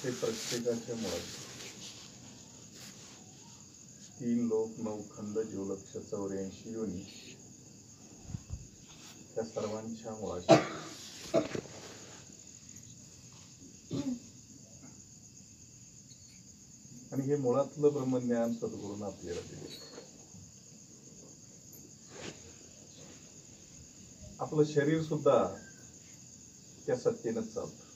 ते प्रत्येकाच्या मुळात 3 लोक 9 खंड जीवलक्ष 84 योनी त्या सर्वांच्या मुळाशी आणि हे मुळातलं ब्रह्मज्ञान सद्गुरूंनी आपल्याला दिले. आपलं शरीर सुद्धा त्या सत्तेनंच चालतं.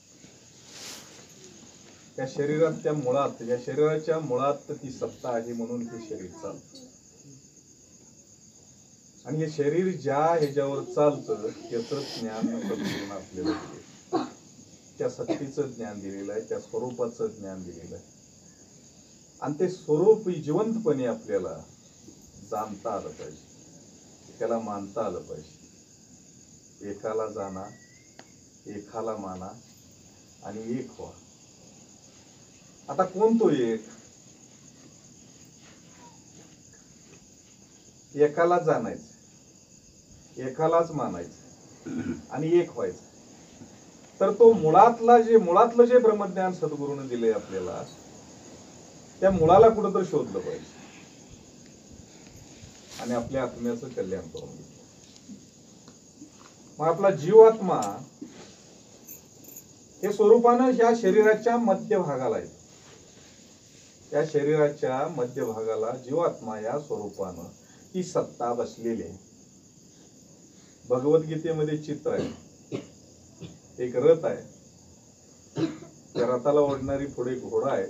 त्या शरीरात त्या मुळात या शरीराच्या मुळात ती सत्ता आहे म्हणून हे शरीर चालतं. आणि हे शरीर ज्या ह्याच्यावर चालतं त्याचं ज्ञान सद्गुरूंनी आपल्याला दिले. त्या सत्तेचं ज्ञान दिलेलं आहे, त्या स्वरूपाचं ज्ञान दिलेलं आहे. आणि ते स्वरूप जिवंतपणे आपल्याला जाणता आलं पाहिजे, त्याला मानता आलं पाहिजे. एकाला जाणा, एकाला माना आणि एक व्हा. आता कोण तो एक? एकाला जाणायचं, एकालाच मानायचं आणि एक व्हायचं. तर तो मुळातलं जे ब्रह्मज्ञान सद्गुरूने दिले आपल्याला, त्या मुळाला कुठंतरी शोधलं पाहिजे आणि आपल्या आत्म्याचं कल्याण करून घेतलं. मग आपला जीवात्मा हे स्वरूपानं ह्या शरीराच्या मध्यभागाला आहे. त्या शरीराच्या मध्यभागाला जीवात्मा या स्वरूपानं ही सत्ता बसलेली आहे. भगवद्गीतेमध्ये चित्र आहे, एक रथ आहे. त्या रथाला ओढणारी पुढे घोडा आहे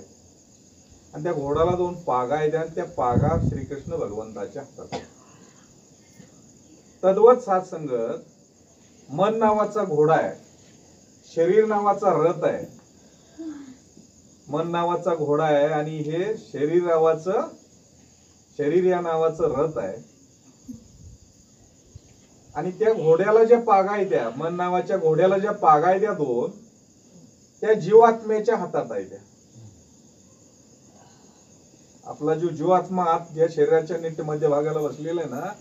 आणि त्या घोडाला 2 पागा आहेत आणि त्या पागा श्रीकृष्ण भगवंताच्या हातात आहेत. तद्वत सात्संगत मन नावाचा घोडा आहे, शरीर नावाचा रथ आहे. मन नावाचा घोडा आहे आणि हे शरीर या नावाचं रथ आहे. आणि त्या घोड्याला ज्या पागा आहेत, त्या मन नावाच्या घोड्याला ज्या पागा आहेत त्या 2 त्या जीवात्म्याच्या हातात आहेत. आपला जो जीवात्मा आत ज्या शरीराच्या नित्य मध्यभागाला बसलेला आहे ना,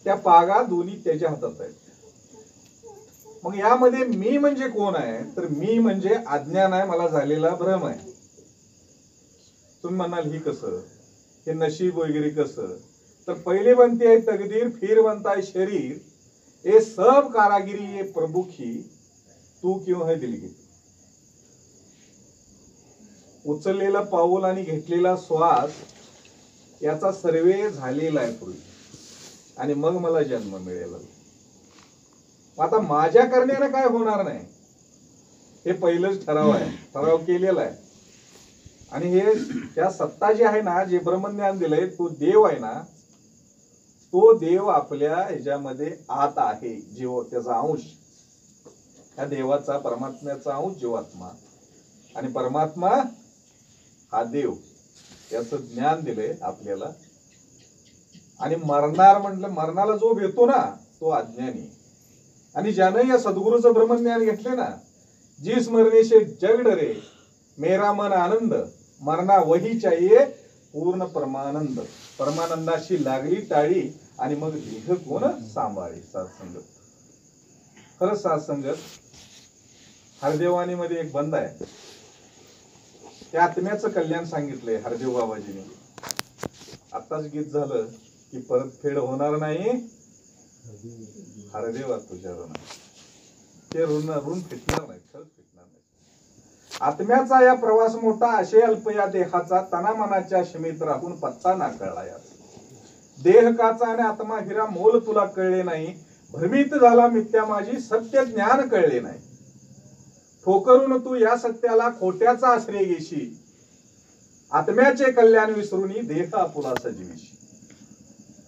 त्या पागा दोन्ही त्याच्या हातात आहेत. मग यामध्ये मी म्हणजे कोण आहे? तर मी म्हणजे अज्ञान आहे, मला झालेला भ्रम आहे. तुम्ही म्हणाल ही कसं, हे नशीब वगैरे कसं? तर पहिले बनते आहे तकदीर, फिर बनता है शरीर, ये सब कारागिरी ये प्रभु की, तू क्यों है दिलगी. उचललेला पाऊल आणि घेतलेला श्वास याचा सर्वे झालेला आहे पूर्वी आणि मग मला जन्म मिळेल. आता माझ्या करण्याने काय होणार नाही, हे पहिलंच ठराव आहे, ठराव केलेला आहे. आणि हे त्या सत्ता जी आहे ना, जे ब्रह्मज्ञान दिलंय, तो देव आहे ना, तो देव आपल्या ह्याच्यामध्ये आत आहे. जीव त्याचा अंश, त्या देवाचा परमात्म्याचा अंश जीवात्मा आणि परमात्मा हा देव, याचं ज्ञान दिलंय आपल्याला. आणि मरणार म्हटलं, मरणाला जो भेटतो ना तो अज्ञानी. आणि ज्यानं या सद्गुरूचं ब्रह्मज्ञान घेतले ना, जिस मरने से जग डरे मेरा मन आनंद, मरना वही चाहिए पूर्ण परमानंद. परमानंदाशी लागली टाळी आणि मग देह कोण सांभाळे. सात्संगत, खरंच सात्संगत. हरदेवानी मध्ये एक बंद आहे, त्या आत्म्याचं कल्याण सांगितलंय हरदेव बाबाजीने. आताच गीत झालं की परत फेड होणार नाही हरदेवा तुझ्या ऋण, ते ऋण फिटणार नाही, खरंच फिटणार नाही. आत्म्याचा या प्रवास मोठा, असे अल्प या देहाचा, तना मनाच्या शमीत राहून पत्ता ना कळला याचा. देह काचा आणि आत्मा हिरा, मोल तुला कळले नाही. भ्रमित झाला मिथ्या माझी, सत्य ज्ञान कळले नाही. ठोकरून तू या सत्याला खोट्याचा आश्रय घेशी, आत्म्याचे कल्याण विसरूनी देह आपुला सजविशी.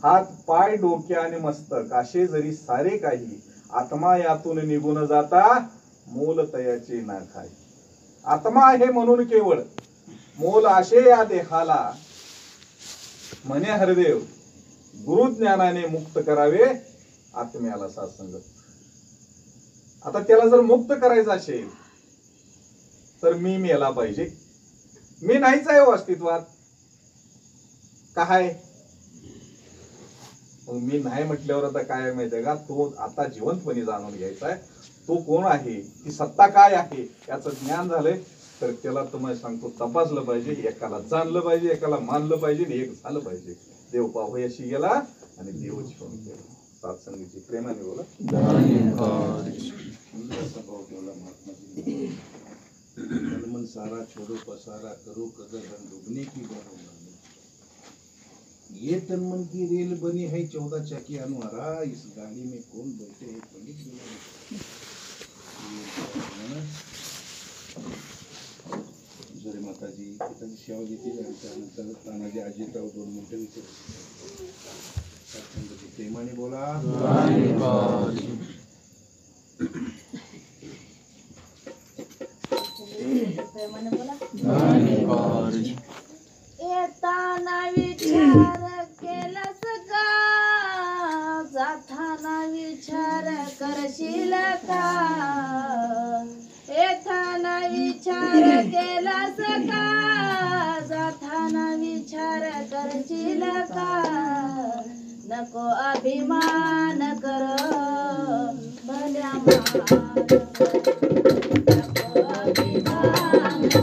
हात पाय डोके आणि मस्तक असे जरी सारे काही, आत्मा यातून निघून जाता मोल तयाचे ना काही. आत्मा आहे म्हणून केवळ मोल असे या देहाला, म्हणे हरदेव गुरुज्ञानाने मुक्त करावे आत्म्याला. सात्संगत, आता त्याला जर मुक्त करायचं असेल तर मी मेला पाहिजे. मी नाहीच आहे हो अस्तित्वात. काय मी नाही म्हटल्यावर आता काय माहितीये का, तो आता जिवंतपणे जाणून घ्यायचा आहे. तो कोण आहे, ती सत्ता काय आहे याचं ज्ञान झालंय. तर त्याला तुम्हाला सांगतो तपासलं पाहिजे, एकाला जाणलं पाहिजे, एकाला मानलं पाहिजे आणि एक झालं पाहिजे. देव पावयाशी गेला आणि देव जीवन केला. सात्संगीची प्रेमाने बोला. भाव ठेवला महात्माजी. मन सारा छोड़ो पसारा करो कदर रंग डूबने की बात. ये तन मन की रेल बनी है 14 चक्की अनुहारा. इस गाड़ी में कौन बैठे है पंडित जरे माताजी पिताजी सेवा घेतली आणि त्यानंतर तानाजी अजितराव 2 मिनिटं विचार. प्रेमाने बोला. प्रेमाने बोला. येताना विचार केलास का, जाताना विचार करशील का. येताना विचार केलास का, जाताना विचार करशील का. नको अभिमान कर भल्या नको अभिमान कर.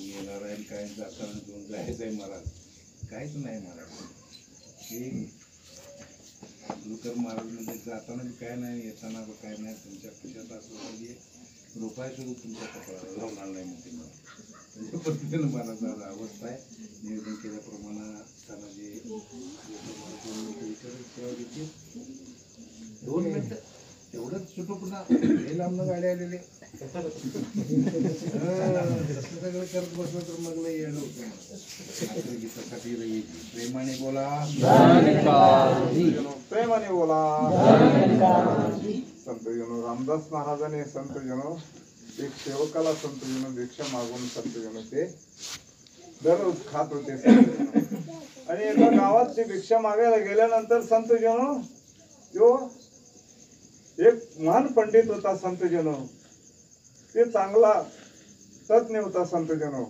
येणार आहे काय जाताना घेऊन जायचंय महाराज काहीच नाही महाराज हे अब्दुलकर महाराज म्हणजे जाताना बी काय नाही येताना बी काय नाही तुमच्या खिशात असं म्हणजे रुपये सुद्धा तुमच्या कपड्याला लावणार नाही म्हणते मला म्हणजे पद्धतीनं महाराजाचा अवस्था आहे नियोजन केल्याप्रमाणे त्यांना जे 2 मिनिटं एवढंच सुटू पुन्हा हे लांबनं गाडी आलेले सगळं करत बसलं तर मग लई येणं होतं गीतासाठी प्रेमाने बोला प्रेमाने बोला संतजनो रामदास महाराजांनी संतजनो एक सेवकाला संतजनो भिक्षा मागून संतजनो ते दररोज खात होते संतजनो. आणि एका गावात ते भिक्षा मागायला गेल्यानंतर संतजनो तो एक महान पंडित होता संतजनो ते चांगला तज्ञ होता संतजनो.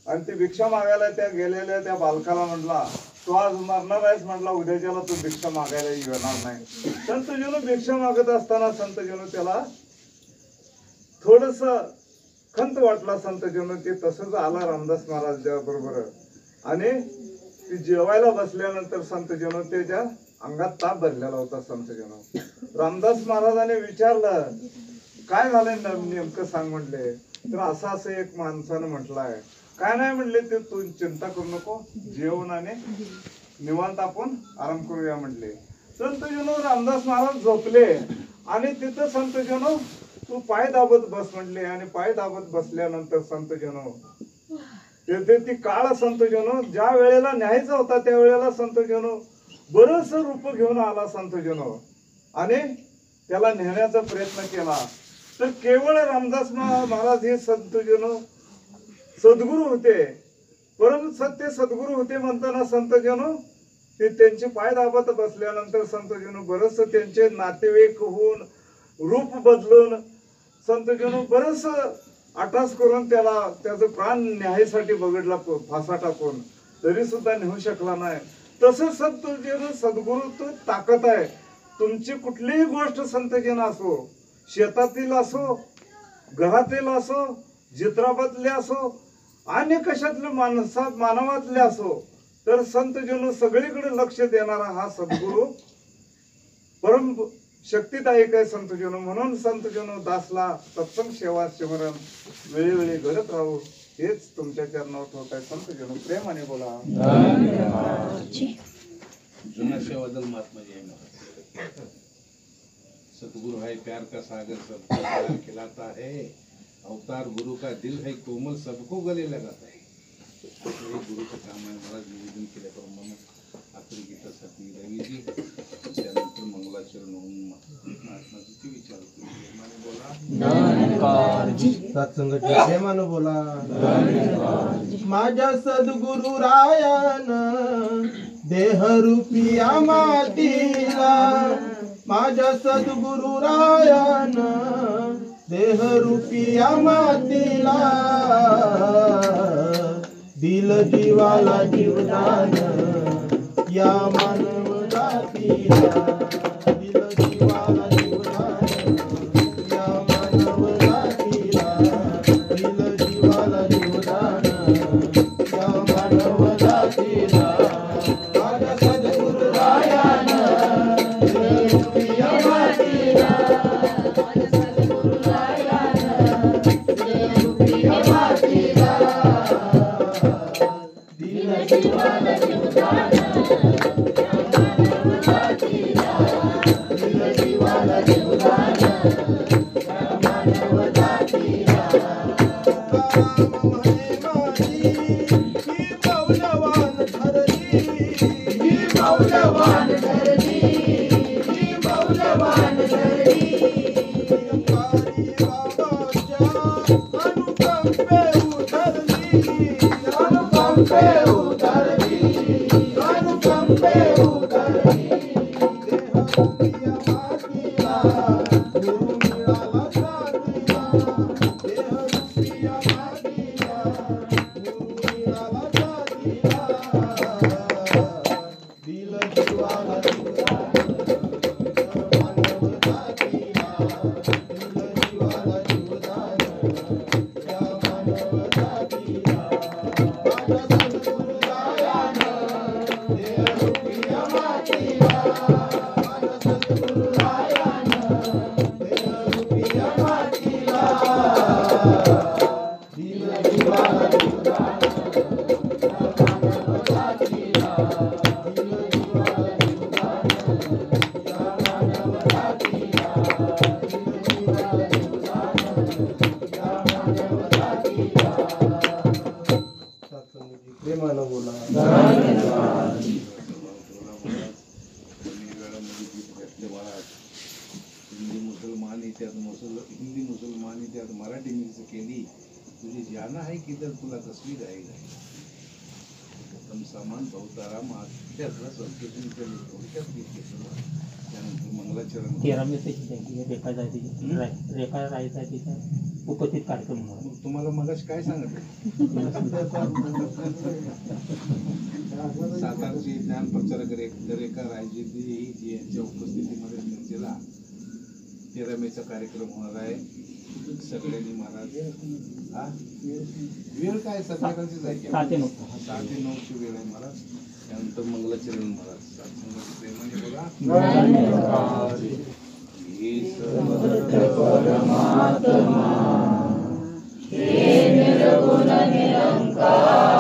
आणि ते भिक्षा मागायला त्या गेलेल्या त्या बालकाला म्हटला तू आज मरणार आहेस म्हटला उद्याच्याला तू भिक्षा मागायला येणार नाही. संतजनो भिक्षा मागत असताना संतजनो त्याला थोडस खंत वाटला संतजनो ते तसंच आला रामदास महाराज बरोबर. आणि ती जेवायला बसल्यानंतर संतजनो त्याच्या अंगात ताप भरलेला होता संतजनो. रामदास महाराजांनी विचारलं काय झालंय नेमकं सांग म्हटले. तर असं असं एक माणसानं म्हटलंय. काय नाही म्हणले ते तू चिंता करू नको जेवण आणि निवांत आपण आराम करूया म्हटले. संतजनो रामदास महाराज झोपले आणि तिथं संतजनो तू पाय दाबत बस म्हटले. आणि पाय दाबत बसल्यानंतर संतजनो तिथे ती काळ संतजनो ज्या वेळेला न्यायचा होता त्या वेळेला संतजनो बरंच रूप घेऊन आला संतजनो आणि त्याला नेण्याचा प्रयत्न केला. तर केवळ रामदास महाराज हे संतजनो सद्गुरू होते. परंतु सत्य सद्गुरू होते म्हणताना संतजनो ते त्यांचे पाय दाबत बसल्यानंतर संतजनो बरंच त्यांचे नातेवाईक होऊन रूप बदलून संतजनो बरंच अटास करून त्याला त्याचं प्राण न्यायसाठी बघडला फासा टाकून तरी सुद्धा नेऊ शकला नाही. तसंच संतजनो सद्गुरू तो ताकद आहे. तुमची कुठलीही गोष्ट संतजन असो शेतातील असो घरातील असो जित्राबातले असो आणि कशातले मानवातले असो तर संतजनो सगळीकडे लक्ष देणारा हा सद्गुरू परम शक्तिदायक आहे संतजनो. म्हणून संतजनो दासला सत्संग सेवा सिमरन वेळोवेळी घडत राहू हेच तुमच्या चरणावर होत आहे. संतजनो प्रेमाने बोला. जुना सेवादल महात्मा जय महाराज. सतगुरु है प्यार का सागर सबको प्यार खिलाता है. अवतार गुरु का दिल है कोमल सबको गले लगाता है. गुरुचं काम आहे महाराज निवेदन केल्याप्रमाणे आपली गीतासाठी रवीजी त्यानंतर मंगलाचरण होऊन महात्माची विचार प्रेमाने बोला सत्संगाची प्रेमानं बोला. माझ्या सद्गुरु रायान देहरूपी मातीला माझ्या सद्गुरु रायान देहरूपी मातीला दिल जीवाला जीवदान या मानव जातीला दिल जीवाला जीवदान या मानव जातीला दिल जीवाला जीवदान या मानव जातीला माझ्या सद्गुरु रायान देहरूपी मातीला माझ्या सद्गुरु रायान देहरूपी मातीला दिल जीवाला जीवदान या मानव जातीला दिल प्रेमानं बोला. हिंदी मुसलमानी त्यात मराठी मिक्स केली. तुझी जान आहे की तर तुला कसली गाई नाही. प्रथम समान भवतारा त्यातला संतोषी थोडक्यात गीत घेतलं. त्यानंतर मंगलाचरण. 13 मे रेखा जायची रेखा राहायचा तिचा उपस्थित कार्यक्रम होणार. मग तुम्हाला मगाशी काय सांगितलं? सातारची ज्ञान प्रचारक रेखा रायजी यांच्या उपस्थितीमध्ये चर्चेला 13 मेचा कार्यक्रम होणार आहे. सगळ्यांनी महाराज हा वेळ काय संध्याकाळची जायची 7 ते 9 ची वेळ आहे महाराज. त्यानंतर मंगलाचरण महाराज सत्संगाची प्रेमाने बोला. हे परमात्मा हे निर्गुण निरंकार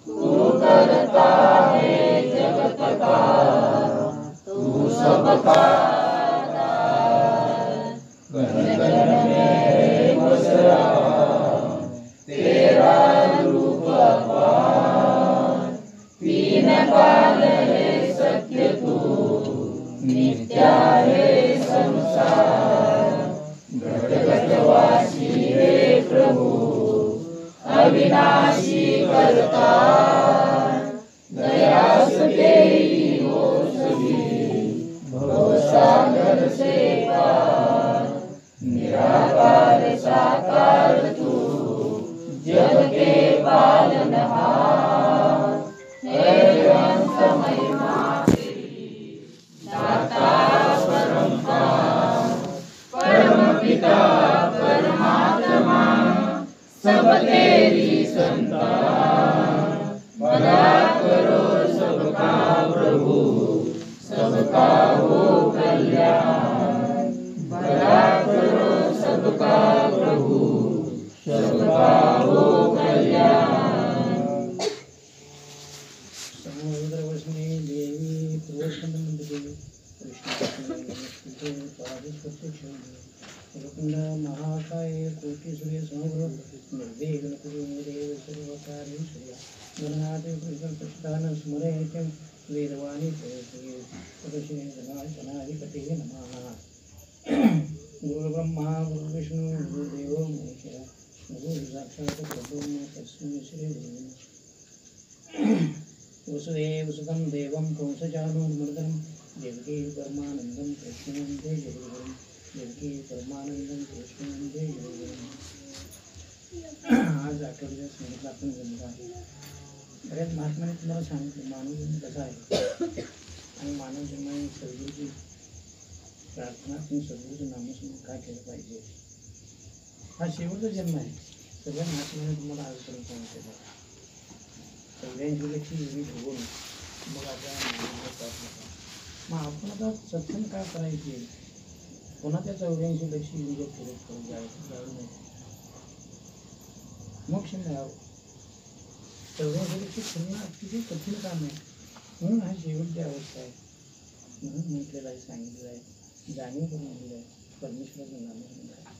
तू करता है जगत का तू सबका तेरा रूप अपार तीन काल है सत्य तू नित्य है संसार घटघटवासी है प्रभु अविनाशी करता दया से तेरी हो सभी भवसागर से पार निराकार साकार तू जग के पालनहार है ग्रंथ महिमा तेरी दाता परमपार परम पिता परमात्मा सब तेरी संतान भला करो सबका प्रभु सबका हो कल्याण भला करो सबका प्रभु सबका हो कल्याण. समुद्रवसने देवी पूर्वस्कंदमंडली कृष्ण प्रत्यक्ष रुकुंड महाकाय कोटी सूर्य समग्र निर्विघ्न कुरु मे देव सर्वकार्येषु गणनाथे प्रसिद्धान स्मरेत्यं वेदवाणी प्रयते तदशे गणाधिपते नमः. गुरुर्ब्रह्मा गुरुर्विष्णु गुरुर्देवो महेश्वरः गुरुः साक्षात् परब्रह्म तस्मै श्री गुरवे नमः. वसुदेव सुतं देवं कंसचाणूरमर्दनं देवकी परमानन्दं कृष्णं वन्दे जगद्गुरुं देवकी परमानंदं कृष्णं वन्दे जगद्गुरुं. आज आठवड्याच्या संगीत आपण जमलो आहे. बऱ्याच महात्म्याने तुम्हाला सांगितलं मानव जन्म कसा आहे आणि मानव जन्माने सद्गुरूची प्रार्थना आणि सद्गुरूचं नामस्मरण काय केलं पाहिजे. हा शेवटचा जन्म आहे. सगळ्या महात्म्याने तुम्हाला आजपर्यंत सांगितलेलं आहे. 84 लक्ष युनिट होऊन मग आपल्या मग आपण आता सत्संग का करायचे. पुन्हा त्या 84 लक्ष युनिट फिरत करून जायचं नाही. मोक्ष मिळावं. 84 लक्ष फिरणं अतिशय कठीण काम आहे. म्हणून हा शेवटची अवस्था आहे. म्हणून म्हटलेलं आहे सांगितलेलं आहे जाणीव करून दिलं आहे परमेश्वराचं नामस्मरण करा.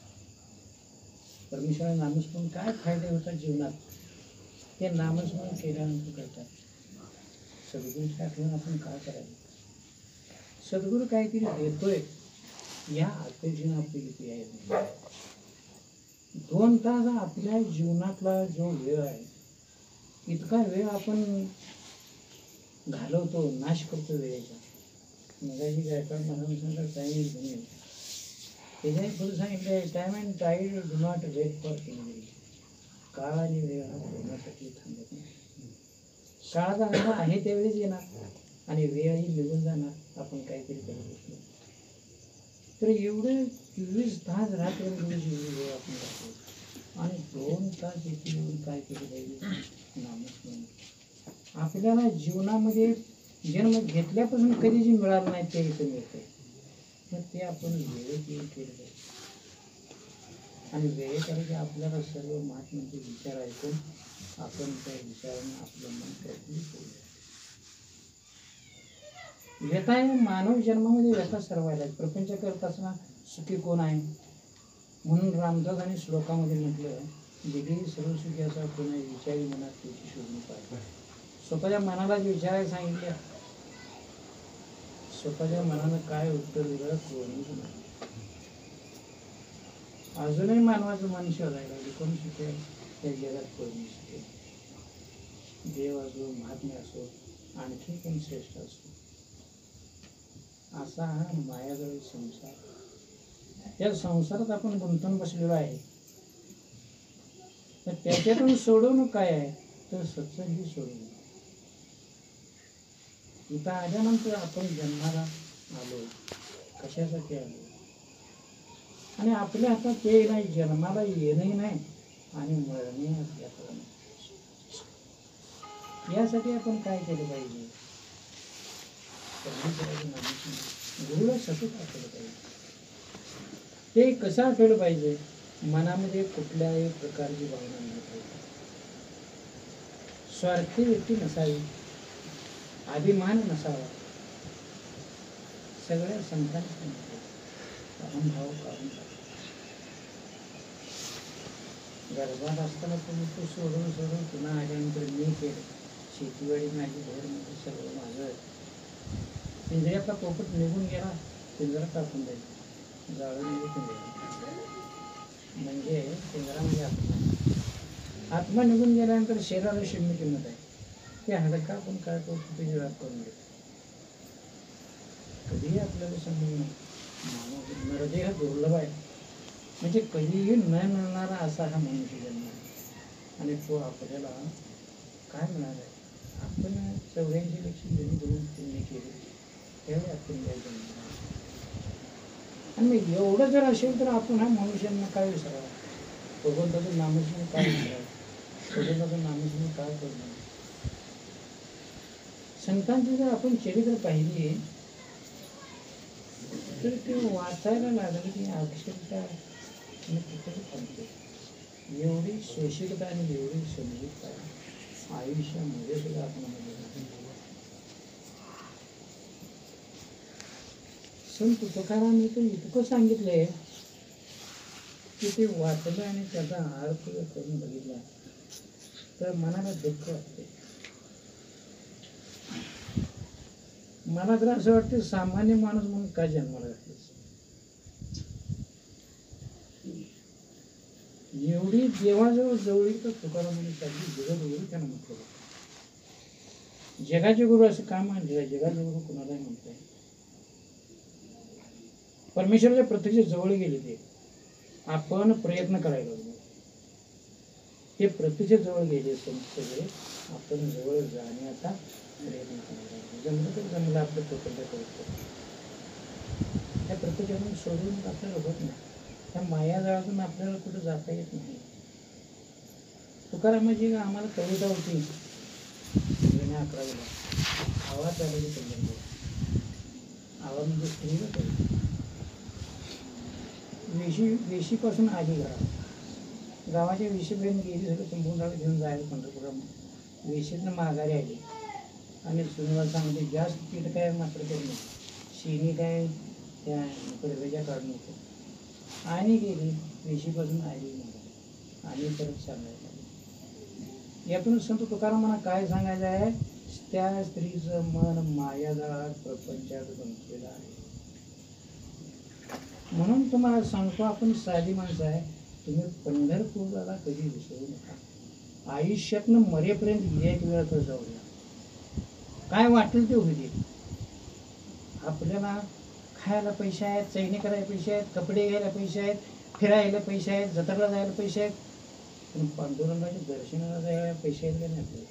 परमेश्वराचं नामस्मरण काय फायदे होतात जीवनात ते नामस्मरण केल्यानंतर करतात. सद्गुरूची आठवण आपण काय करायचं. सद्गुरू काहीतरी देतोय या अपेक्षेनं आपली किती आहे. 2 तास आपल्या जीवनातला जो वेळ आहे इतका वेळ आपण घालवतो नाश करतो वेळेचा. मगाशी गायकवाड महाराजांचा टाईम इज मनी त्याच्या पुढे सांगितलं time and tide do not wait for anybody. काळ आणि वेळ हा कोणासाठी थांबत नाही. काळाचा अंग आहे त्यावेळेस येणार आणि वेळही निघून जाणार, आपण काहीतरी करत बसलो. तर एवढे 24 तास रात्र दिवस एवढी वेळ आपण जातो आणि 2 तास इथे येऊन काय केलं पाहिजे? नामस्मरण. आपल्याला जीवनामध्ये जन्म घेतल्यापासून कधी जे मिळालं नाही ते इथं मिळतंय. मग ते आपण वेळेत येऊन केलं पाहिजे. आणि वेळेत आलं की आपल्याला सर्व महात्म्यांचे विचार ऐकून आपण त्या विचारांना आपलं मन प्रफुल्लित करूया. व्यथा आहे, मानव जन्मामध्ये व्यथा सर्वायला. प्रपंच करत असताना सुखी कोण आहे? म्हणून रामदासांनी श्लोकामध्ये म्हटलं, जगी सर्व सुखी असा कोण आहे, विचारी मनात त्याची शोधून पाहिजे. स्वतःच्या मनाला जे विचारायला सांगितले, स्वतःच्या मनानं काय उत्तर दिलं कोणीच नाही. अजूनही मानवाचं मन शोधायला कोण शिकेल? त्या जगात कोणी शिकेल? देव असो, महात्म्य असो, आणखी कोण श्रेष्ठ असो, असा हा मायाजवळ संसार. त्या संसारात आपण गुंतून बसलेलो आहे. तर त्याच्यातून सोडवणूक काय आहे? तर सत्संगी सोडवणूक. इथं आल्यानंतर आपण जन्माला आलो, कशासाठी आलो? आणि आपल्या हातात ते नाही, जन्माला येणंही नाही आणि मरणही आपल्याकडे नाही. यासाठी आपण काय केलं पाहिजे? गुरुला सतत आठवलं पाहिजे. ते कसं आठवलं पाहिजे? मनामध्ये कुठल्याही प्रकारची भावना नाही पाहिजे. स्वार्थी व्यक्ती नसावी, अभिमान नसावा. सगळ्या संतांची अहंभाव काढून टाका. गर्भात असताना तुम्ही तो सोडून पुन्हा आल्यानंतर मी केलं, शेतीवाडी माझी, घर म्हणजे सगळं माझं. पिंजऱ्यातला पोपट निघून गेला, पिंजरा टाकून द्यायचा, जाळून म्हणजे पिंजरा, म्हणजे पिंजरामध्ये आत्मा. आत्मा निघून गेल्यानंतर शरीराला शून्य किंमत आहे. ते हडका पण काय तो पिंजरात करून देतो. कधीही आपल्याला समजून मानव नरदेह दुर्लभ आहे, म्हणजे कधीही न मिळणारा असा हा मनुष्य जन्म आहे. आणि तो आपल्याला काय मिळाला आहे? आपण 84 लक्ष जरी दोन पुण्य केले त्यावेळी आपण काय जन्म. आणि मग एवढं जर असेल तर आपण हा मनुष्यांना काय विसरावं? भगवंताचं नामस्मरण काय विसरावं? भगवंताचं नामस्मरण काय करणार? संतांची जर आपण चरित्र पाहिली तर ते वाचायला लागलं की अक्षरशः तिथे थांबते. एवढी सोशिकता आणि एवढी समजूतता आयुष्यामध्ये सुद्धा आपल्यामध्ये संत तुकारामांनी तर इतकं सांगितलंय की ते वाचलं आणि त्याचा अर्थ करून बघितला तर मनाला दुःख वाटते. मला तर असं वाटतं सामान्य माणूस म्हणून काय जन्माला घातलं. एवढी देवाजवळ जवळी तर तुकारामांनी त्याची जगद्गुरु त्यानं म्हटलं. जगाचे गुरु असं का मानले? जगाचे गुरु कुणालाही म्हणताय. परमेश्वराच्या प्रत्यक्ष जवळ गेले ते. आपण प्रयत्न करायला लागलो. ते प्रत्यक्ष जवळ गेले सगळे. आपण जवळ जाण्याचा प्रयत्न करायला लागलो. जमलं तर जमलं आपलं प्रकल्प करतो. त्या प्रत्येकातून सोडून आपल्याला होत नाही. त्या मायाजाळातून आपल्याला कुठं जाता येत नाही. तुकारामाची आम्हाला कविता होती जुन्या 11वीला. आवाज आलेली संबंध. आवाज म्हणजे स्त्रीला कविता. वेशीपासून आली घरात. गावाच्या वेशीपर्यंत गेली, सगळं संपूर्ण झालं, घेऊन जायला पंढरपुरात. वेशीतनं माघारी आली आणि सुनवाला सांगते जास्त पीठ काय मात्र करू नको, शेणी काय त्या कडव्याच्या काढू नको. आणि गेली वेशीपासून आली माघारी आणि परत सांगायला लागली. यातून संत तुकारामांना काय सांगायचं आहे? त्या स्त्रीचं मन मायाजाळात प्रपंचात गुंतलेलं आहे. म्हणून तुम्हाला सांगतो, आपण साधी माणसं आहे, तुम्ही पंढरपूरला कधी विसरू नका. आयुष्यातनं मरेपर्यंत एक वेळा तर जाऊ द्या. काय वाटेल ते होऊ दे. आपल्याला खायला पैसे आहेत, चैनी करायला पैसे आहेत, कपडे घ्यायला पैसे आहेत, फिरायला पैसे आहेत, जत्रेला जायला पैसे आहेत, पण पांडुरंगाच्या दर्शनाला जायला पैसे आहेत का नाही आपल्याला?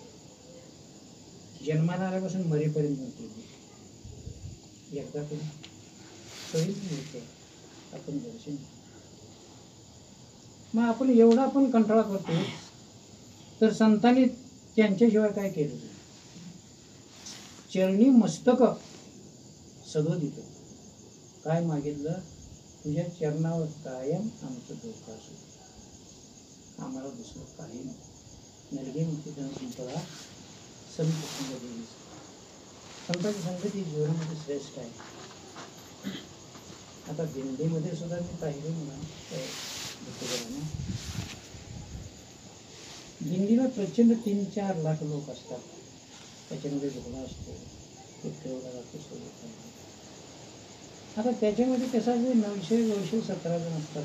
जन्माला आल्यापासून मरेपर्यंत नव्हती. एकदा पण सोयीच मिळते आपण दर्शन. मग आपण एवढा आपण कंटाळा करतो, तर संतांनी त्यांच्याशिवाय काय केलं? चरणी मस्तक सदोदित. काय मागितलं? तुझ्या चरणावर कायम आमचं डोकं असू, आम्हाला दुसरं काही नाही. नरगे मुक्ती संपदा संत संगती. संतांची संगती जीवनामध्ये श्रेष्ठ आहे. आता दिंडीमध्ये सुद्धा मी पाहिले म्हणा, दिंडीला प्रचंड 3-4 लाख लोक असतात. त्याच्यामध्ये रुग्ण असतो, ठेवला जातो सोबत. आता त्याच्यामध्ये कसं आहे, 917 जण असतात.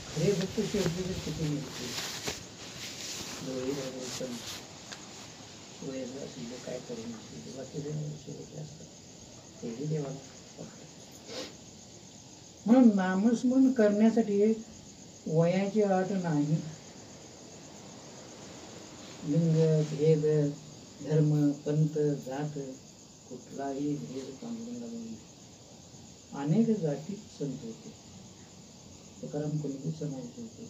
खरे भक्त शेवटी जर किती मिळते असेल काय करून नसेल बाकीचे शेवटी असतात, तेही देवाला बघतात. म्हणून नामस्मरण करण्यासाठी वयाची अट नाही. लिंग, भेद, धर्म, पंथ, जात कुठलाही भेद पांडुरंगाला नाही. अनेक जाती संत होते. तुकाराम कुणबी समाज होते,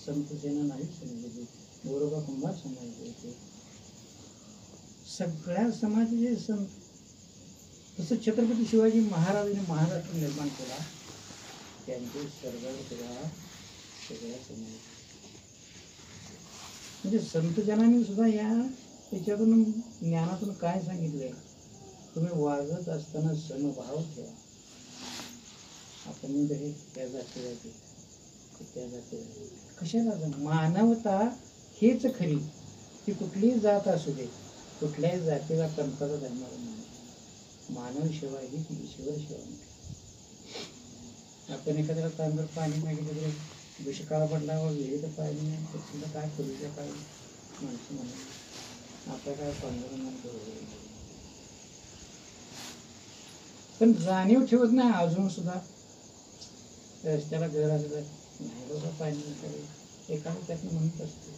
संत सेना नाही समजले, गोरोबा कुंभार समाज होते. सगळ्या समाजाचे संत. तसं छत्रपती शिवाजी महाराजांनी महाराष्ट्र निर्माण केला, त्यांचे सरदार सगळ्या समाज. म्हणजे संतजनांनी सुद्धा याच्यातून ज्ञानातून काय सांगितलंय? तुम्ही वागत असताना समभाव ठेवा. आपण जरी त्या जाती जाते त्या जाती कशाला? मानवता हेच खरी. ती कुठलीही जात असू दे, कुठल्याही जातीला पंथाला धर्माला मानव सेवा ही ती ईश्वर सेवा. आपण एखाद्याला तांदूळ पाणी मागितलं, दुष्काळ पडला व विहिरीचं पाणी नाही, तर सुद्धा काय पूर्वीच्या काळी माणसं म्हणा आपल्या काय पांडुरंगाने. पण जाणीव ठेवत नाही अजून सुद्धा. रस्त्याला घर असलं नाही बाबा पाणी नसेल, एखादं त्यातनं म्हणत असतो.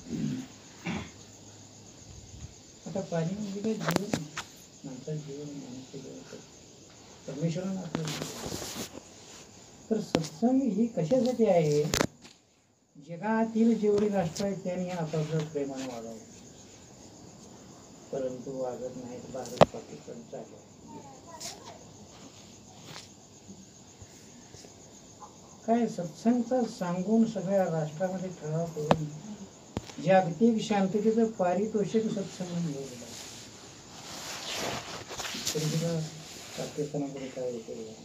आता पाणी म्हणजे काय जीवन, माणसाचं जीवन, माणसाचं जीवन परमेश्वरानं आपलं. तर सत्संग ही कशासाठी आहे? जगातील जेवढी राष्ट्र आहेत त्यांनी आपापलं प्रेमाने वागावं, परंतु वागत नाहीत. भारत पाकिस्तान चालू. काय सत्संगचा सांगून सगळ्या राष्ट्रामध्ये ठराव करून जागतिक शांततेचं पारितोषिक सत्संग मिळवलं. पाकिस्तानाकडे काय होते?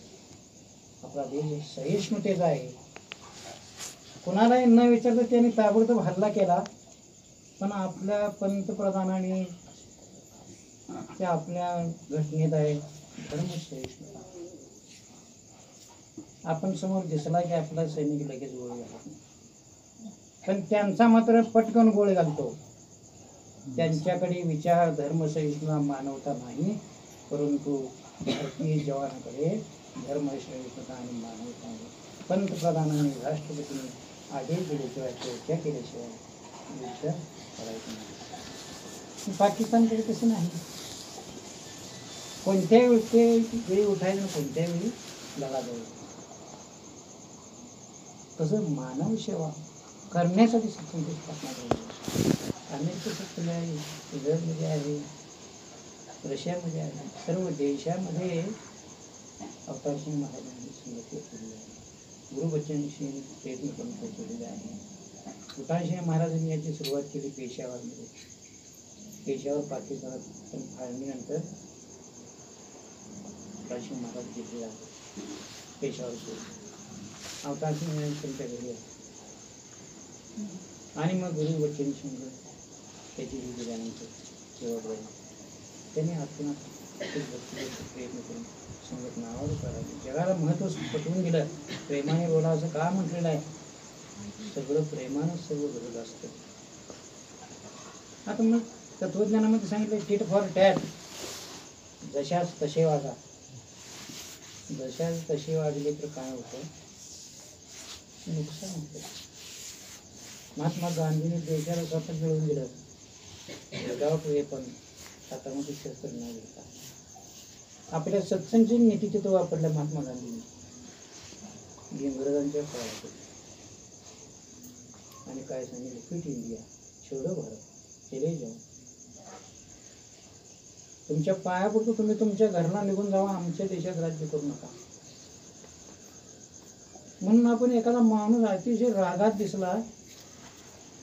आपला देश सहिष्णुतेचा आहे. कोणालाही न विचारता त्यांनी ताबडतोब हल्ला केला. पण आपल्या पंतप्रधानांनी त्या आपल्या घटनेत आहे धर्मसहिष्णुता. आपण समोर दिसला की आपला सैनिक लगेच गोळी घालत नाही, पण त्यांचा मात्र पटकन गोळी घालतो. त्यांच्याकडे विचार, धर्मसहिष्णुता, मानवता नाही, परंतु भारतीय जवानाकडे धर्मसहिष्णुता आणि मानवता आहे. पंतप्रधानांनी, राष्ट्रपतींनी आदेश दिल्याशिवाय, चर्चा केल्याशिवाय युद्ध करायचं नाही. पाकिस्तानकडे तसं नाही. कोणत्याही वेळी उठायचं, कोणत्याही वेळी लढा द्यायचा. तसं मानव सेवा करण्यासाठी सत्संगची स्थापना झाली. अमेरिकेत सत्संग आहे, इस्रायलमध्ये आहे, रशियामध्ये आहे. सर्व देशामध्ये अवतारसिंग महाराजांनी संगती केलेली आहे. गुरुबच्चनशी प्रयत्न करून पोचवलेले आहे. तुकाराम महाराजांनी याची सुरुवात केली पेशावरमध्ये. पेशावर पाकिस्तानात फाळणीनंतर तुकाराम महाराज जिथे आहे पेशावर सोडले. अवतारसिंग त्यांच्या घरी आहे. आणि मग गुरुबच्चन सिंग त्याची दिल्यानंतर सेवा त्यांनी आत्मनाथ प्रयत्न करून संगत नावावर करायचे. जगाला महत्त्व पटवून दिलं. प्रेमाने बोला असं का म्हटलेलं आहे? सगळं प्रेमानं सर्व घडत असतं. आता मग तत्वज्ञानामध्ये सांगितलं टिट फॉर टॅट. जशाच तसे वागा. जशाच तसे वागले तर काय होतं? नुकसान होतं. महात्मा गांधींनी देशाला स्वतः मिळवून दिलं. विदाउट वेपन हातामध्ये शस्त्र न घेता आपल्या सत्संगची नीती तिथं वापरल्या महात्मा गांधींनी इंग्रजांच्या काळात. आणि काय सांगितलं, फिट इंडिया, छोडो भारत, चले जाऊ. तुमच्या पायापुरतं तुम्ही तुमच्या घरला निघून जावा, आमच्या देशात राज्य करू नका. म्हणून आपण एखादा माणूस अतिशय रागात दिसला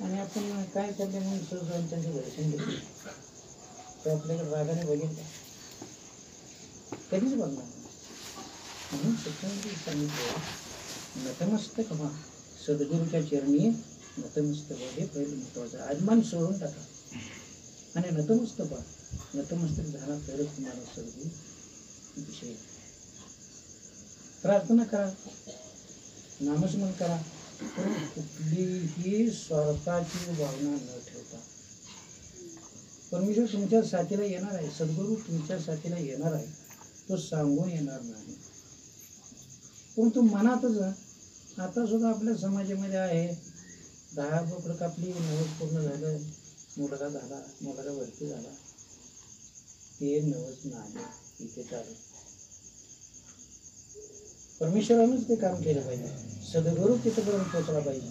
आणि आपण काय करते म्हणून सहज जाऊन त्यांचं दर्शन घेतलं तर आपल्याकडे रागाने बघेल का? कधीच बघणार नाही. म्हणून सत्संगाने सांगितलं नतमस्तक व्हा, सद्गुरूच्या चरणी नतमस्तक व्हा. हे पहिलं महत्वाचं. अभिमान सोडून टाका आणि नतमस्तक व्हा. नतमस्तक झाला तरच तुम्हाला सद्गुरू विषय. प्रार्थना करा, नामस्मरण करा, पण कुठलीही स्वार्थाची भावना न ठेवता. परमेश्वर तुमच्या साथीला येणार आहे, सद्गुरू तुमच्या साथीला येणार आहे, तो सांगून येणार नाही. परंतु मनातच आता सुद्धा आपल्या समाजामध्ये आहे, 10 बोकडं कापली, नवस पूर्ण झालं, मुलगा झाला, मुलगा वरती झाला, ते नवस नाही इथे चालू. परमेश्वरानंच ते काम केलं पाहिजे, सद्गुरू तिथपर्यंत पोचला पाहिजे.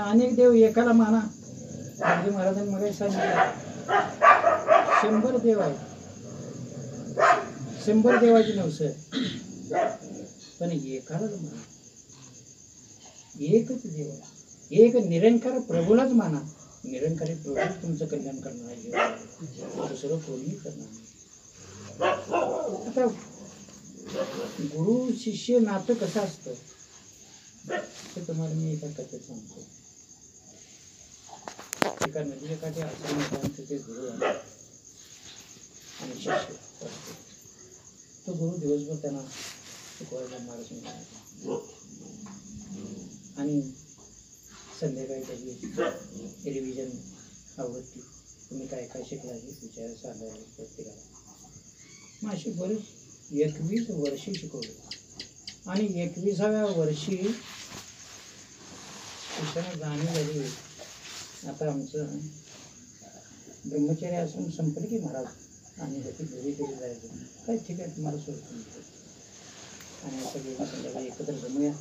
अनेक देव एकाला माना. गांधी महाराजांनी मला सांगितलं 100 देव आहेत, 100 देवाची नवस, पण एकालाच माना. एकच देव आहे, एक निरंकार प्रभूलाच माना. निरंकारी प्रभूच तुमचं कल्याण करणार आहे, दुसरं कोणीही करणार नाही. आता गुरु शिष्य नातं कसं असतं ते तुम्हाला मी एका कथेत सांगतो. एका नदीच्या काठी आश्रम तिथे गुरु आहे आणि शिष्य असतो. तो गुरु दिवसभर त्यांना शिकवायला मार्गदर्शन करायचा आणि संध्याकाळी त्याची रिव्हिजन आवडती, तुम्ही काय काय शिकला हे विचार सांगायला प्रत्येकाला. मग अशी बरेच 21 वर्षे शिकवले आणि 21व्या वर्षी शिक्षणात जाणीव झाली. आता आमचं ब्रह्मचर्य आश्रम संपलं की महाराज आणि त्याची घरी घरी जायचं. काय ठीक आहे, तुम्हाला सोडतो आणि सगळे संध्याकाळी एकत्र जमूया.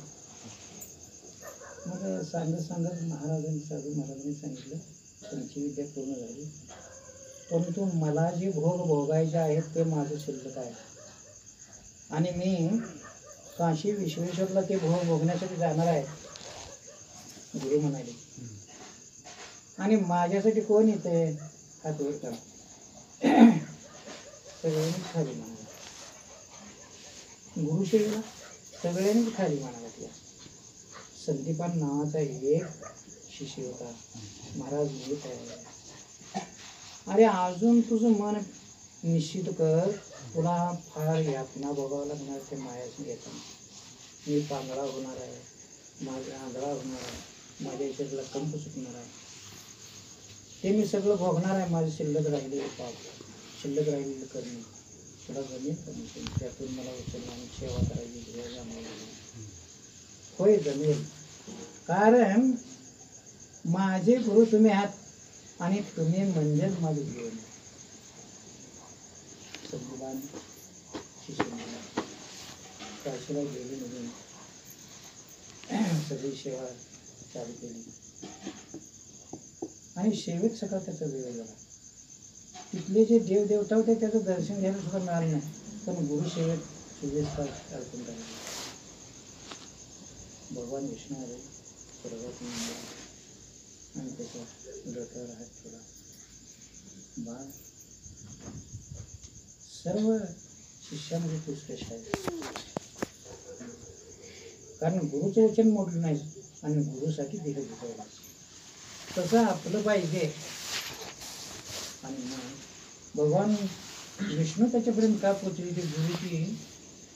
मग सांगत महाराजांनी साधू महाराजांनी सांगितलं तुमची विद्या पूर्ण झाली, परंतु मला जे भोग भोगायचे आहेत ते माझं शिल्लक आहे आणि मी काशी विश्वेश्वरला ते भोग भोगण्यासाठी जाणार आहे, गुरु म्हणाले. आणि माझ्यासाठी कोण येते हात वर करा. सगळ्यांनीच खाली माना. गुरुसेवेला सगळ्यांनीच खाली माना घातल्या. संदीपान नावाचा एक शिष्य होता. महाराज येत आहे, अरे अजून तुझं मन निश्चित कर, तुला फार यातना भोगावं लागणार ते मायाशी घेताना. मी पांगळा होणार आहे, माझा आंधळा होणार आहे, माझ्या शरीराला कंप सुटणार आहे, ते मी सगळं भोगणार आहे. माझे शिल्लक राहिलेले पाप, शिल्लक राहिलेलं करणं तुला जमेल का? त्यातून मला उचलणं आणि सेवा करायची होय जमेल, कारण माझे गुरु तुम्ही आहात आणि तुम्ही म्हणजेच माझे जीवन. सद्गुणान शिष्याला काशीला गेली म्हणून सगळी सेवा चालू केली आणि सेवेत सगळा त्याचा वेळ झाला. तिथले जे देवदेवता होते त्याचं दर्शन घ्यायला सुद्धा मिळालं नाही, पण गुरुसेवेत सुव्यवस्था अर्पण करायची. भगवान विष्णू आले स्वर्गात आणि त्याच्या डोक्यावर हात ठेवला. बाळ सर्व शिष्यामध्ये तू श्रेष्ठ आहे, कारण गुरुचं वचन मोडलं नाही आणि गुरुसाठी दिलं दिलं तसं आपलं पाहिजे. आणि मग भगवान विष्णू त्याच्यापर्यंत का पोचली? ती गुरुची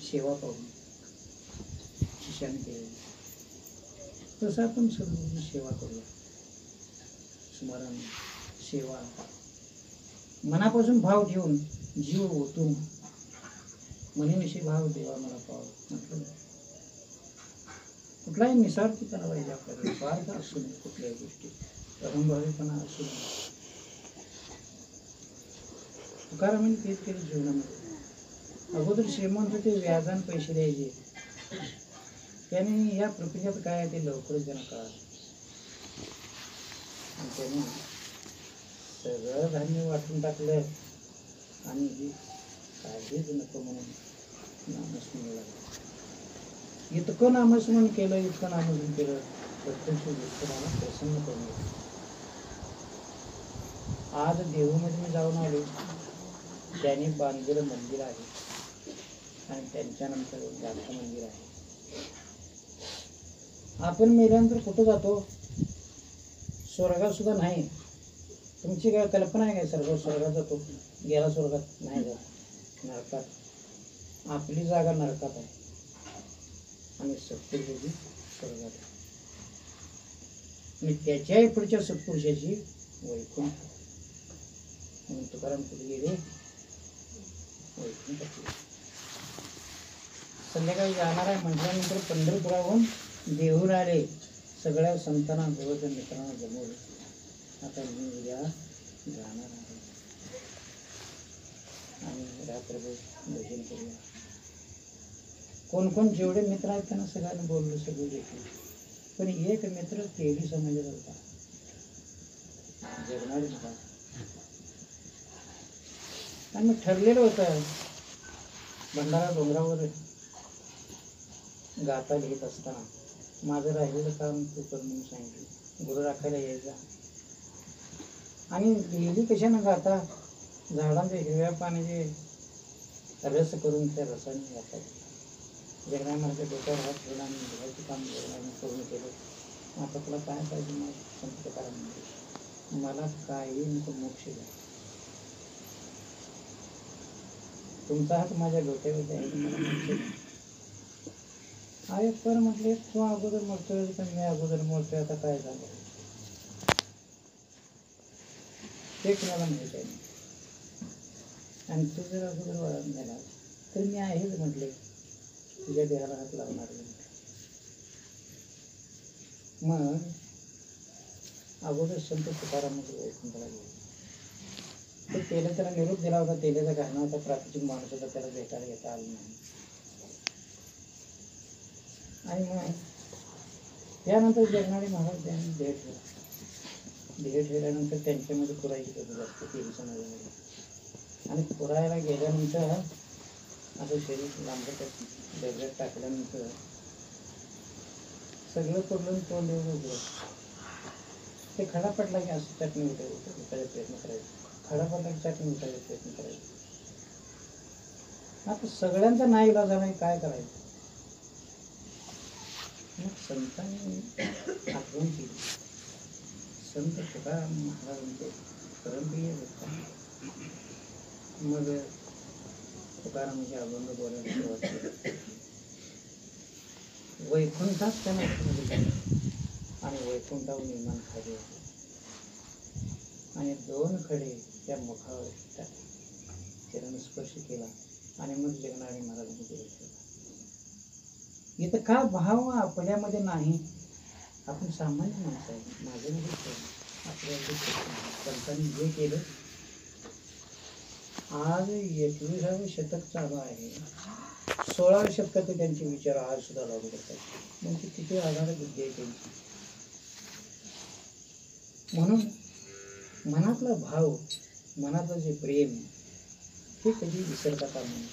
सेवा पाहून शिष्याने केली. तसं आपण सद्गुरूची सेवा करूया. स्मरण सेवा मनापासून भाव ठेवून जीव ओतून मनीविषयी भाव देवा मला पाव म्हटलं. कुठलाही निस्वार्थीपणा पाहिजे आपल्याकडे, स्वार्थ असू नये कुठल्याही गोष्टी, अहंभावीपणा असू नये. तुकारामांनी तेच केलं जीवनामध्ये. अगोदर श्रीमंत ते व्याजान पैसे द्यायचे, त्याने या प्रक्रियेत काय आहे ते लवकरच त्यांना कळालं. आणि त्याने सगळं धान्य वाटून टाकलं आणि हे काहीच नको म्हणून नामस्मरण लागलं. इतकं नामस्मरण केलं, इतकं नामस्मरण केलं, प्रत्यक्ष विठ्ठलाला प्रसन्न करून घेतलं. आज देहूमध्ये मी जाऊन आलो, त्यांनी बांधलेलं मंदिर आहे आणि त्यांच्यानंतर जास्त मंदिर आहे. आपण मेल्यानंतर कुठं जातो? स्वर्गात सुद्धा नाही. तुमची काय कल्पना आहे काय स्वर्गात जातो? गेला स्वर्गात नाही जात, नरकात. आपली जागा नरकात आहे आणि सत्पुरुषाची स्वर्गात आहे. आणि त्याच्याही पुढच्या सत्पुरुषाची वैकुंठ. म्हणून तुकाराम कुठे गेले? वैकुंठात. संध्याकाळी जाणार आहे म्हटल्यानंतर पंढरपुराहून देहून आले. सगळ्या संतांना जवळच्या मित्रांना जमवले. आता मी उद्या जाणार आहे आणि रात्रभर भजन करूया. कोण कोण जेवढे मित्र आहेत त्यांना सगळ्यांना बोललो, सगळे भेटले. पण एक मित्र तेली समाजात होता, जगणारे होता. आणि मग ठरलेलं होतं भंडारा डोंगरावर गाता लिहित असताना माझं राहिलेलं काम तू कर म्हणून सांगितलं. गुरु राखायला यायचा आणि लिहिली कशानं गाता? झाडांचे हिरव्या पाण्याचे रस करून त्या रसाने गातात. जगन्नाथाच्या डोक्यावर हात ठेवला आणि लिहायचं काम जगन्नाथाने पूर्ण केलं. आता तुला काय पाहिजे? मग संत तुकाराम म्हणते, मला काही नको, मोक्ष द्या. तुमचा हात माझ्या डोक्यावर आहे, मला मोक्ष द्या. अरे पर म्हटले, तू अगोदर मरतोय पण मी अगोदर मरतोय, आता काय झालं? ते कुणाला माहित आहे. आणि तू जर अगोदर वळण झाला तर मी आहेच म्हटले, तुझ्या देहाला हात लावणार नाही. मग अगोदर संत तुकारामांकडे वैकुंठाला गेले. तर तेला त्याला निरोप दिला होता. तेल्याचा घाणा होता, प्रातिचिक माणूस होता, त्याला भेटायला येता आलं नाही. आणि मग त्यानंतर जगणारे महाराज त्यांनी देह ठेवला. देह ठेवल्यानंतर त्यांच्यामध्ये पुरायची पद्धत असते तेली समाजामध्ये. आणि पुरायला गेल्यानंतर असं शरीर लांबत डब्यात टाकल्यानंतर सगळं पडलं, तोंड देऊन उघडलं. ते खडा पडला की असं चटणी उठायचा प्रयत्न करायचा, खडा पडला की चटणी उठायचा प्रयत्न करायचा. आता सगळ्यांचा नाही इलाज झाला, काय करायचं? मग संतांनी आठवण केली. संत तुकाराम महाराजांचे परमप्रिय होता. मग तुकारामाचे अभंग बोलायला सुरुवात केली. वैकुंठात त्यांना आणि वैकुंठाहून विमान खाली होते आणि 2 खडे त्या मुखावर टाकले. चरण स्पर्श केला आणि मग जगणारे महाराजांनी केलं. इथं का भाव आपल्यामध्ये नाही? आपण सामान्य माणसं आहे. माझ्यामध्ये आपल्याला संतांनी जे केलं, आज 21वे शतक चालू आहे. 16व्या शतकात त्यांचे विचार आज सुद्धा लागू करतात. म्हणजे किती आधार बुद्धी आहे त्यांची. म्हणून मनातला भाव, मनातलं जे प्रेम, ते कधी विसरता कामा नये.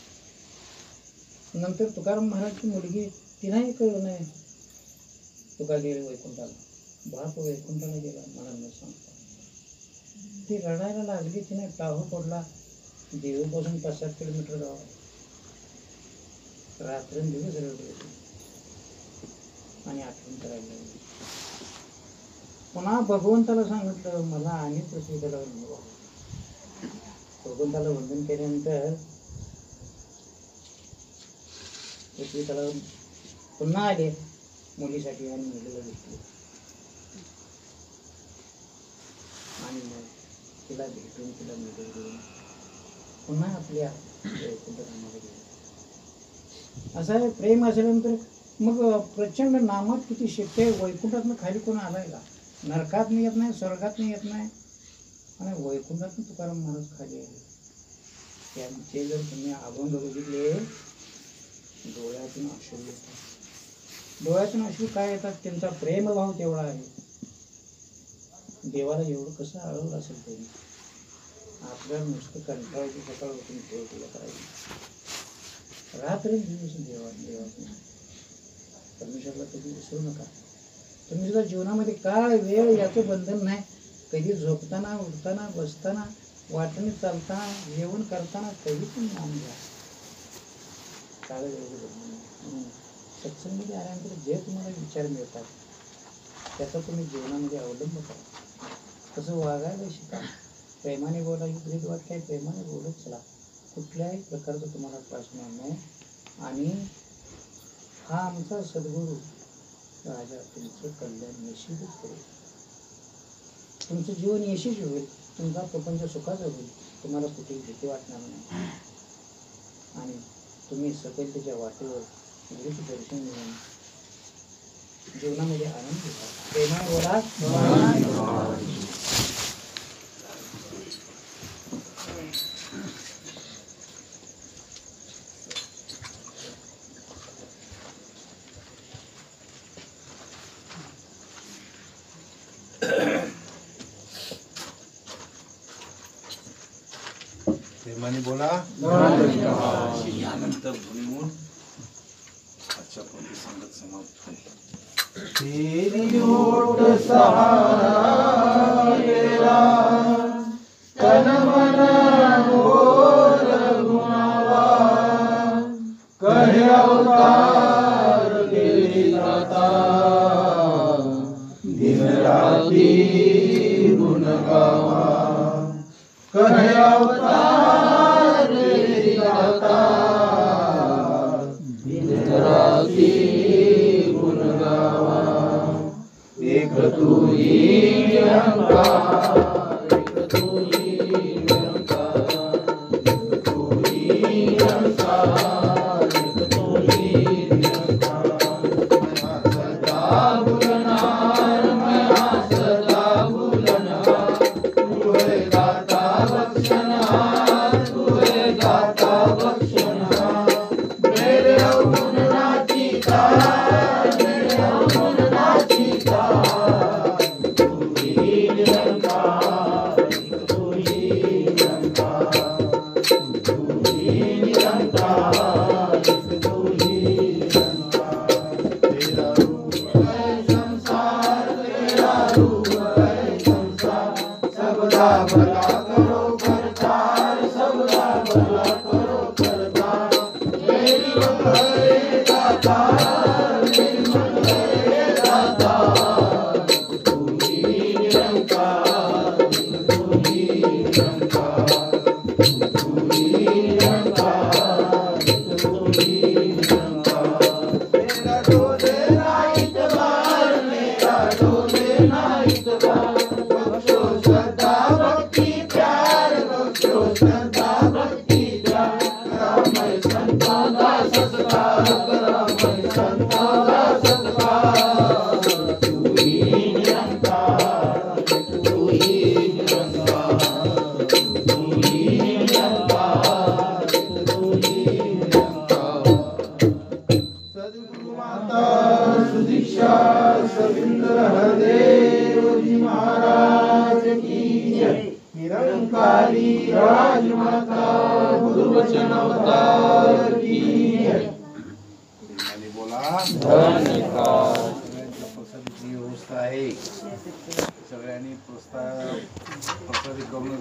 नंतर तुकाराम महाराजची मुलगी, तिलाही कळलं नाही. तुका गेले वैकुंठाला, बाप वैकुंठाला गेला मला न सांगता. ती रडायला लागली. तिने टाहू पडला. देऊपासून 5-7 किलोमीटर गाव आहे. रात्रंदिवस रडली होती आणि आठवण करायला लागली. पुन्हा भगवंताला सांगितलं, मला आणि पृथ्वीला भगवंताला वंदन केल्यानंतर पृथ्वीला पुन्हा आले मुलीसाठी आणि मुलीला भेटले. आणि मग तिला भेटून तिला निरोप देऊन पुन्हा आपल्या वैकुंठधामाला गेले. असं आहे प्रेम असल्यानंतर. मग प्रचंड नामात किती शक्ती आहे. वैकुंठातनं खाली कोण आलाय का? नरकात येत नाही, स्वर्गात येत नाही आणि वैकुंठातनं तुकाराम महाराज खाली आले. त्यांचे जर तुम्ही अभंग बघितले, डोळ्यातून अश्रू येतात. डोळ्यातून अश्रू काय येतात? त्यांचा प्रेमभाव तेवढा आहे. देवाला एवढं कसं आळवलं असेल त्यांनी. आपल्याला नुसतं कंटाळायची, सकाळ उठून तुला करायची, रात्र देवा परमेश्वरला कधी विसरू नका. तुम्ही सुद्धा जीवनामध्ये काय वेळ याचं बंधन नाही. कधी झोपताना, उठताना, बसताना, वाटणे चालताना, जेवण करताना कधी पण नाम घ्या. काय वेळेचं बंधन नाही. सत्संगमध्ये आल्यानंतर जे तुम्हाला विचार मिळतात त्याचा तुम्ही जीवनामध्ये अवलंब करा. तसं वागायला शिका. प्रेमाने बोला. ही ब्रीद वाक्य आहे, प्रेमाने बोलत चला. कुठल्याही प्रकारचं तुम्हाला त्रास होणार नाही. आणि हा आमचा सद्गुरू राजा तुमचं कल्याण निश्चितच करेल. तुमचं जीवन यशस्वी होईल. तुमचा प्रपंच सुखाचा होईल. तुम्हाला कुठेही भीती वाटणार नाही. आणि तुम्ही सफलतेच्या वाटेवर गुरुचं दर्शन घेऊन जीवनामध्ये आनंद घ्या. प्रेमाने बोला. प्रेमाने बोला. यानंतर ध्वनीमून आजच्या प्रति संगत समाप्त आहे. तेरी ओट सहारा तेरा तन मन मोर गुनावा, कहे अवतार तेरी दाता, दिन राती गुण गावा. कहे अवतार तेरी दाता, दिन राती गुण गावा. एक तू ही निरंकार, एक तू ही निरंकार, एक तू ही निरंकार, एक तू ही निरंकार. मैं सदा भूलनार, मैं सदा भूलनार, तू है दाता बख्शनहार, तू है दाता बख्शनहार. मेरे अवगुण नाचीता, मेरे अवगुण नाचीता, तू ही निरंकार, तू ही निरंकार, तू ही निरंकार, तू ही निरंकार. तेरा रूप है संसार, तेरा रूप है संसार, सबदा भला करो करतार, सबदा भला करो करतार. मेरी मन है दातार, मेरी मन है दातार, तू ही निरंकार, तू ही निरंकार, तू ही निरंकार, तू ही निरंकार. मेरा डोले ना इतबार, मेरा डोले ना इतबार. बख्शो श्रद्धा भक्ति प्यार, बख्शो श्रद्धा भक्ति प्यार. करा मैं संतों का सत्कार, करा मैं संतों का सत्कार. तू ही निरंकार, तू ही निरंकार, तू ही निरंकार, तू ही निरंकार. सद्गुरु माता सुदीक्षा सविंद्र हरदेव जी महाराज की जय. निरंकारी राजमाता गुरुवचन अवतार की जय. प्रेमाने बोला. सगळ्यांच्या प्रसादीची व्यवस्था आहे. सगळ्यांनी प्रसादी करून